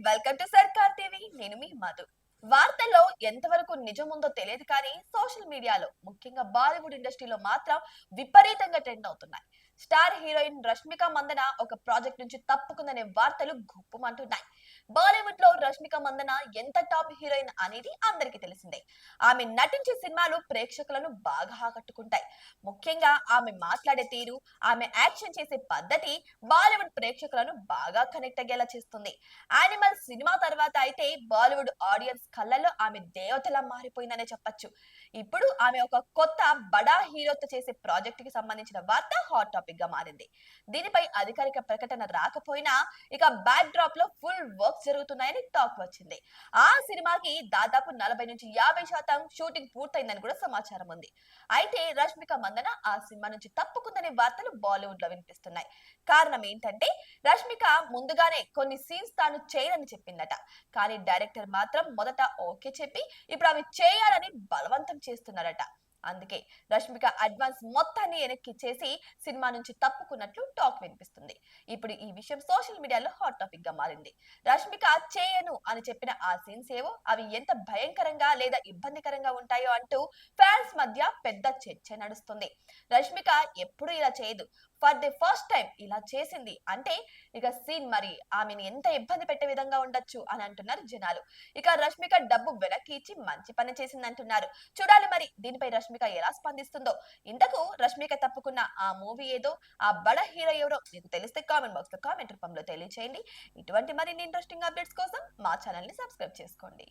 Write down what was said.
Welcome to సర్కార్ TV. నేను మీ మధు. వార్తల్లో ఎంతవరకు నిజం ఉందో తెలియదు కానీ సోషల్ మీడియాలో ముఖ్యంగా బాలీవుడ్ ఇండస్ట్రీలో మాత్రం విపరీతంగా ట్రెండ్ అవుతున్నాయి. స్టార్ హీరోయిన్ రష్మిక మందన ఒక ప్రాజెక్ట్ నుంచి తప్పుకుందనే వార్తలు గుప్పుమంటున్నాయి. బాలీవుడ్ లో రష్మిక మందన ఎంత టాప్ హీరోయిన్ అనేది అందరికీ తెలిసిందే. ఆమె నటించే సినిమాలు ప్రేక్షకులను బాగా ఆకట్టుకుంటాయి. ముఖ్యంగా ఆమె మాట్లాడే తీరు, ఆమె యాక్షన్ చేసే పద్ధతి బాలీవుడ్ ప్రేక్షకులను బాగా కనెక్ట్ అయ్యేలా చేస్తుంది. యానిమల్ సినిమా తర్వాత అయితే బాలీవుడ్ ఆడియన్స్ కళ్ళల్లో ఆమె దేవతలా మారిపోయిందనే చెప్పొచ్చు. ఇప్పుడు ఆమె ఒక కొత్త బడా హీరోతో చేసే ప్రాజెక్ట్ కి సంబంధించిన వార్త హాట్ టాపిక్ గా మారింది. దీనిపై అధికారిక ప్రకటన రాకపోయినా ఇక బ్యాక్ డ్రాప్ లో ఫుల్ వర్క్ జరుగుతున్నాయని టాక్ వచ్చింది. ఆ సినిమాకి దాదాపు 40 నుంచి 50% షూటింగ్ పూర్తయిందని కూడా సమాచారం ఉంది. అయితే రష్మిక మందన ఆ సినిమా నుంచి తప్పుకుందనే వార్తలు బాలీవుడ్ లో వినిపిస్తున్నాయి. కారణం ఏంటంటే రష్మిక ముందుగానే కొన్ని సీన్స్ తాను చేయనని చెప్పిందట. కానీ డైరెక్టర్ మాత్రం మొదట ఓకే చెప్పి ఇప్పుడు అవి చేయాలని బలవంతం చేస్తున్నారట. అందుకే రష్మిక అడ్వాన్స్ మొత్తాన్ని వెనక్కి చేసి సినిమా నుంచి తప్పుకున్నట్లు టాక్ వినిపిస్తుంది. ఇప్పుడు ఈ విషయం సోషల్ మీడియాలో హాట్ టాపిక్ గా మారింది. రష్మిక చేయను అని చెప్పిన ఆ సీన్స్ ఏవో అవి ఎంత భయంకరంగా లేదా ఇబ్బందికరంగా ఉంటాయో అంటూ ఫ్యాన్స్ మధ్య పెద్ద చర్చ నడుస్తుంది. రష్మిక ఎప్పుడు ఇలా చేయదు, ఫర్ ది ఫస్ట్ టైం ఇలా చేసింది అంటే ఇక సీన్ మరి ఆమెను ఎంత ఇబ్బంది పెట్టే విధంగా ఉండొచ్చు అని అంటున్నారు జనాలు. ఇక రష్మిక డబ్బు వెనక్కి ఇచ్చి మంచి పని చేసింది అంటున్నారు. చూడాలి మరి దీనిపై రష్మిక ఎలా స్పందిస్తుందో. ఇంతకు రష్మిక తప్పుకున్న ఆ మూవీ ఏదో, ఆ బడ హీరో ఎవరో మీకు తెలిస్తే కామెంట్ బాక్స్ లో కామెంట్ రూపంలో తెలియచేయండి. ఇటువంటి మరిన్ని ఇంట్రెస్టింగ్ అప్డేట్స్ కోసం మా ఛానల్ ని సబ్స్క్రైబ్ చేసుకోండి.